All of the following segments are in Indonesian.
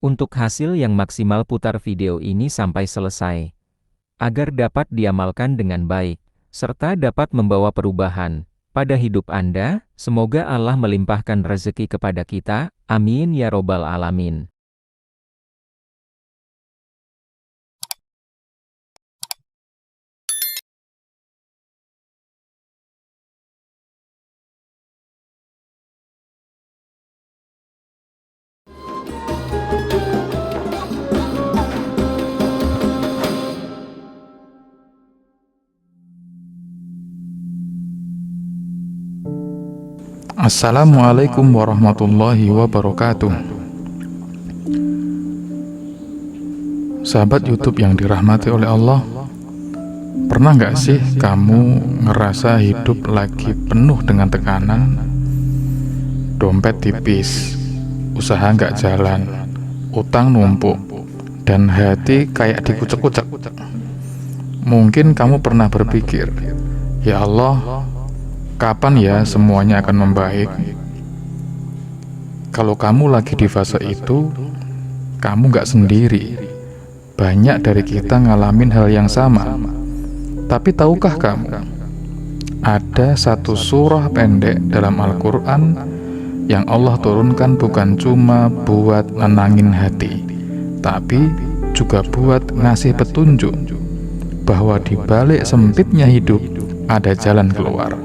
Untuk hasil yang maksimal, putar video ini sampai selesai, agar dapat diamalkan dengan baik, serta dapat membawa perubahan pada hidup Anda. Semoga Allah melimpahkan rezeki kepada kita, amin ya robbal alamin. Assalamualaikum warahmatullahi wabarakatuh. Sahabat YouTube yang dirahmati oleh Allah, pernah nggak sih kamu ngerasa hidup lagi penuh dengan tekanan? Dompet tipis, usaha nggak jalan, utang numpuk, dan hati kayak dikucek-kucek. Mungkin kamu pernah berpikir, ya Allah, kapan ya semuanya akan membaik? Kalau kamu lagi di fase itu, kamu gak sendiri. Banyak dari kita ngalamin hal yang sama. Tapi tahukah kamu, ada satu surah pendek dalam Al-Quran yang Allah turunkan bukan cuma buat nenangin hati, tapi juga buat ngasih petunjuk bahwa di balik sempitnya hidup ada jalan keluar.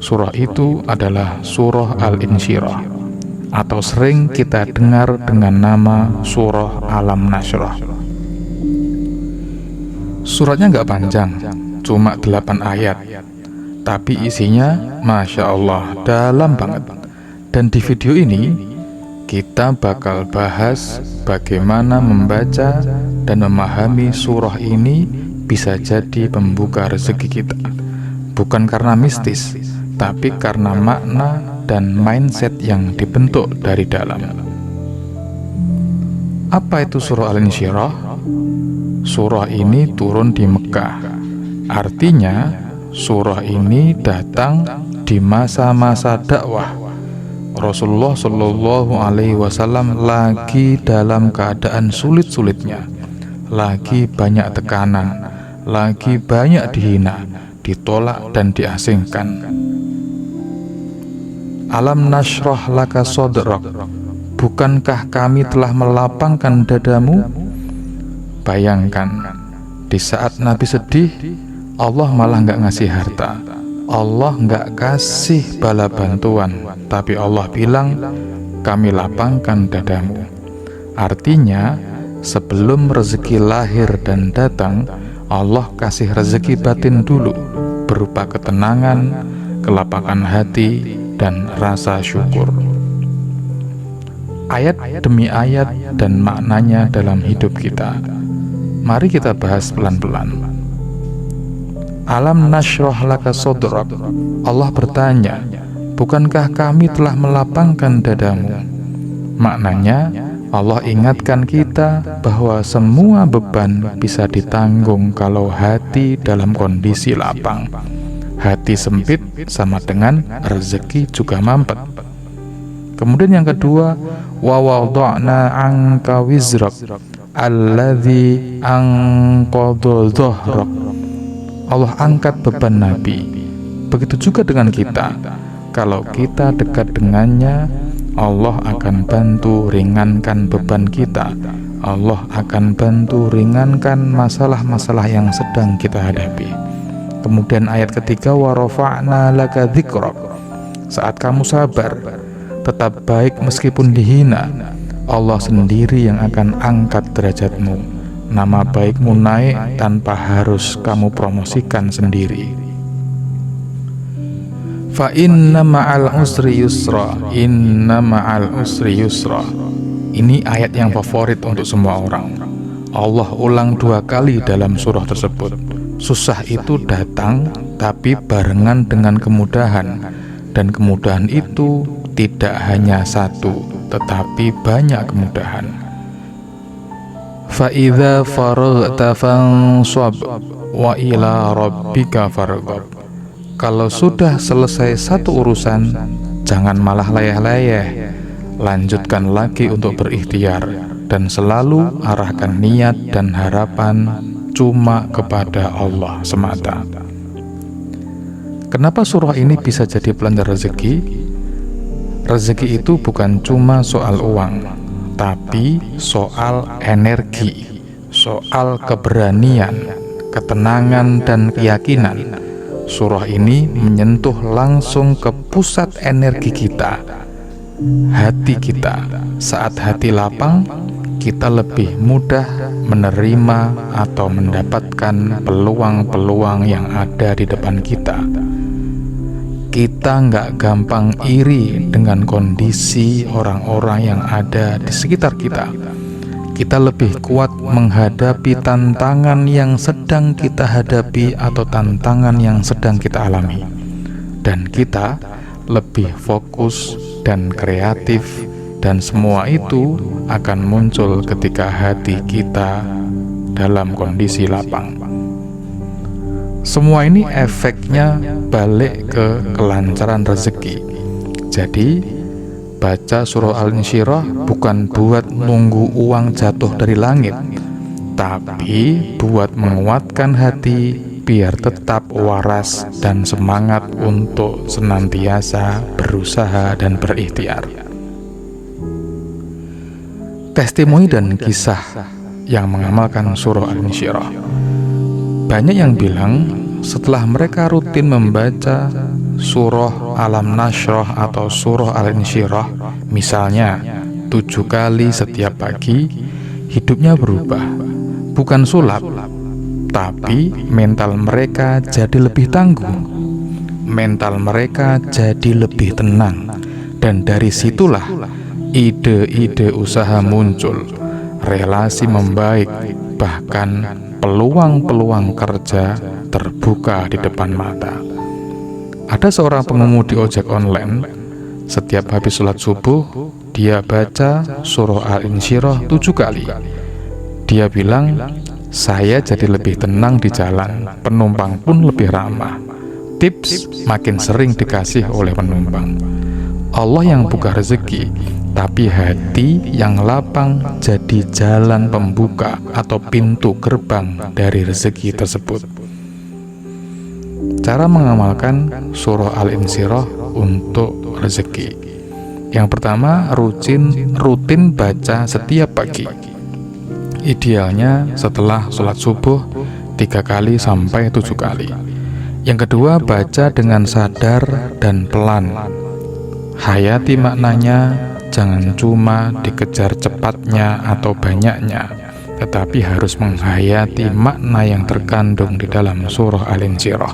Surah itu adalah Surah Al-Insyirah, atau sering kita dengar dengan nama Surah Alam Nashrah. Suratnya nggak panjang, cuma 8 ayat, tapi isinya Masya Allah dalam banget. Dan di video ini kita bakal bahas bagaimana membaca dan memahami surah ini bisa jadi pembuka rezeki kita. Bukan karena mistis, tapi karena makna dan mindset yang dibentuk dari dalam. Apa itu surah Al-Insyirah? Surah ini turun di Mekah. Artinya, surah ini datang di masa-masa dakwah. Rasulullah Shallallahu Alaihi Wasallam lagi dalam keadaan sulit-sulitnya, lagi banyak tekanan, lagi banyak dihina, ditolak dan diasingkan. Alam nashrah laka sodrak, bukankah kami telah melapangkan dadamu? Bayangkan, di saat Nabi sedih, Allah malah nggak ngasih harta, Allah nggak kasih bala bantuan, tapi Allah bilang, kami lapangkan dadamu. Artinya, sebelum rezeki lahir dan datang, Allah kasih rezeki batin dulu, berupa ketenangan, kelapangan hati, dan rasa syukur. Ayat demi ayat dan maknanya dalam hidup kita. Mari kita bahas pelan-pelan. Alam nashrah laka sodrak. Allah bertanya, bukankah kami telah melapangkan dadamu? Maknanya, Allah ingatkan kita bahwa semua beban bisa ditanggung kalau hati dalam kondisi lapang. Hati sempit sama dengan rezeki juga mampet. Kemudian yang kedua, wa wada'na anka wizrak alladzi anqadha dhahrak. Allah angkat beban Nabi. Begitu juga dengan kita. Kalau kita dekat dengannya, Allah akan bantu ringankan beban kita. Allah akan bantu ringankan masalah-masalah yang sedang kita hadapi. Kemudian ayat ketiga, wa rafa'na laka dzikrak. Saat kamu sabar, tetap baik meskipun dihina, Allah sendiri yang akan angkat derajatmu. Nama baikmu naik tanpa harus kamu promosikan sendiri. Fa inna ma'al usri yusra, inna ma'al usri yusra. Ini ayat yang favorit untuk semua orang. Allah ulang 2 kali dalam surah tersebut. Susah itu datang, tapi barengan dengan kemudahan. Dan kemudahan itu tidak hanya satu, tetapi banyak kemudahan. Fa'idha faraghta fansab wa ila rabbika farghab. Kalau sudah selesai satu urusan, jangan malah layeh-layeh, lanjutkan lagi untuk berikhtiar, dan selalu arahkan niat dan harapan cuma kepada Allah semata. Kenapa surah ini bisa jadi pelanda rezeki? Rezeki itu bukan cuma soal uang, tapi soal energi, soal keberanian, ketenangan, dan keyakinan. Surah ini menyentuh langsung ke pusat energi kita, hati kita. Saat hati lapang, kita lebih mudah menerima atau mendapatkan peluang-peluang yang ada di depan kita. Kita nggak gampang iri dengan kondisi orang-orang yang ada di sekitar kita. Kita lebih kuat menghadapi tantangan yang sedang kita hadapi atau tantangan yang sedang kita alami. Dan kita lebih fokus dan kreatif, dan semua itu akan muncul ketika hati kita dalam kondisi lapang. Semua ini efeknya balik ke kelancaran rezeki. Jadi, baca surah Al-Insyirah bukan buat nunggu uang jatuh dari langit, tapi buat menguatkan hati biar tetap waras dan semangat untuk senantiasa berusaha dan berikhtiar. Testimoni dan kisah yang mengamalkan surah Al-Insyirah. Banyak yang bilang setelah mereka rutin membaca surah Alam Nashrah atau surah Al-Insyirah, misalnya 7 kali setiap pagi, hidupnya berubah. Bukan sulap, tapi mental mereka jadi lebih tangguh, mental mereka jadi lebih tenang. Dan dari situlah ide-ide usaha muncul, relasi membaik, bahkan peluang-peluang kerja terbuka di depan mata. Ada seorang pengemudi ojek online, setiap habis sholat subuh, dia baca surah Al-Insyirah 7 kali. Dia bilang, saya jadi lebih tenang di jalan, penumpang pun lebih ramah. Tips makin sering dikasih oleh penumpang. Allah yang buka rezeki, tapi hati yang lapang jadi jalan pembuka atau pintu gerbang dari rezeki tersebut. Cara mengamalkan surah Al-Insyirah untuk rezeki. Yang pertama, rutin baca setiap pagi. Idealnya setelah sholat subuh 3 kali sampai 7 kali. Yang kedua, baca dengan sadar dan pelan. Hayati maknanya, jangan cuma dikejar cepatnya atau banyaknya, tetapi harus menghayati makna yang terkandung di dalam surah Al-Insyirah.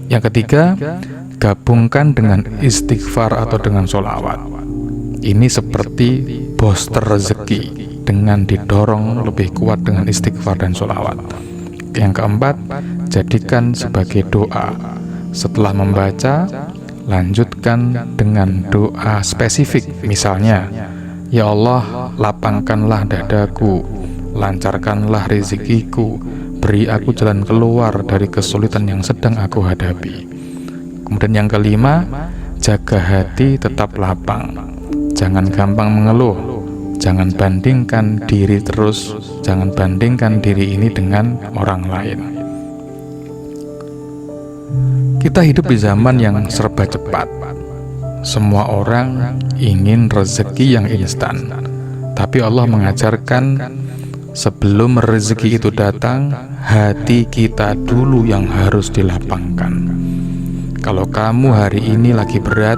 Yang ketiga, gabungkan dengan istighfar atau dengan sholawat. Ini seperti booster rezeki dengan didorong lebih kuat dengan istighfar dan sholawat. Yang keempat, jadikan sebagai doa. Setelah membaca, lanjutkan dengan doa spesifik, misalnya, ya Allah, lapangkanlah dadaku, lancarkanlah rezekiku, beri aku jalan keluar dari kesulitan yang sedang aku hadapi. Kemudian yang kelima, jaga hati tetap lapang, jangan gampang mengeluh, jangan bandingkan diri terus, jangan bandingkan diri ini dengan orang lain. Kita hidup di zaman yang serba cepat. Semua orang ingin rezeki yang instan. Tapi Allah mengajarkan sebelum rezeki itu datang, hati kita dulu yang harus dilapangkan. Kalau kamu hari ini lagi berat,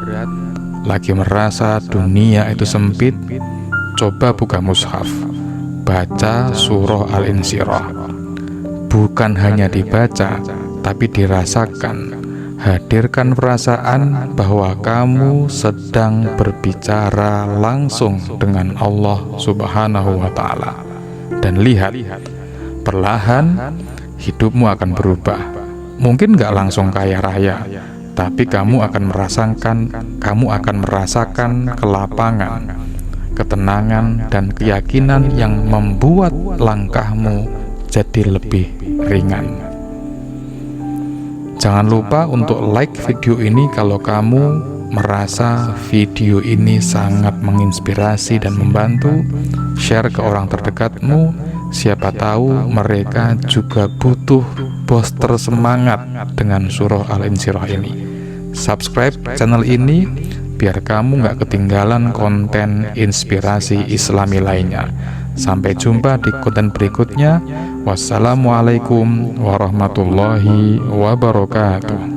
lagi merasa dunia itu sempit, coba buka mushaf, baca surah Al-Insyirah. Bukan hanya dibaca, tapi dirasakan. Hadirkan perasaan bahwa kamu sedang berbicara langsung dengan Allah Subhanahu wa Ta'ala. Dan lihat, perlahan hidupmu akan berubah. Mungkin gak langsung kaya raya, tapi kamu akan merasakan kelapangan, ketenangan, dan keyakinan yang membuat langkahmu jadi lebih ringan. Jangan lupa untuk like video ini kalau kamu merasa video ini sangat menginspirasi dan membantu, share ke orang terdekatmu. Siapa tahu mereka juga butuh booster semangat dengan surah Al-Insyirah ini. Subscribe channel ini biar kamu gak ketinggalan konten inspirasi Islami lainnya. Sampai jumpa di konten berikutnya. Wassalamualaikum warahmatullahi wabarakatuh.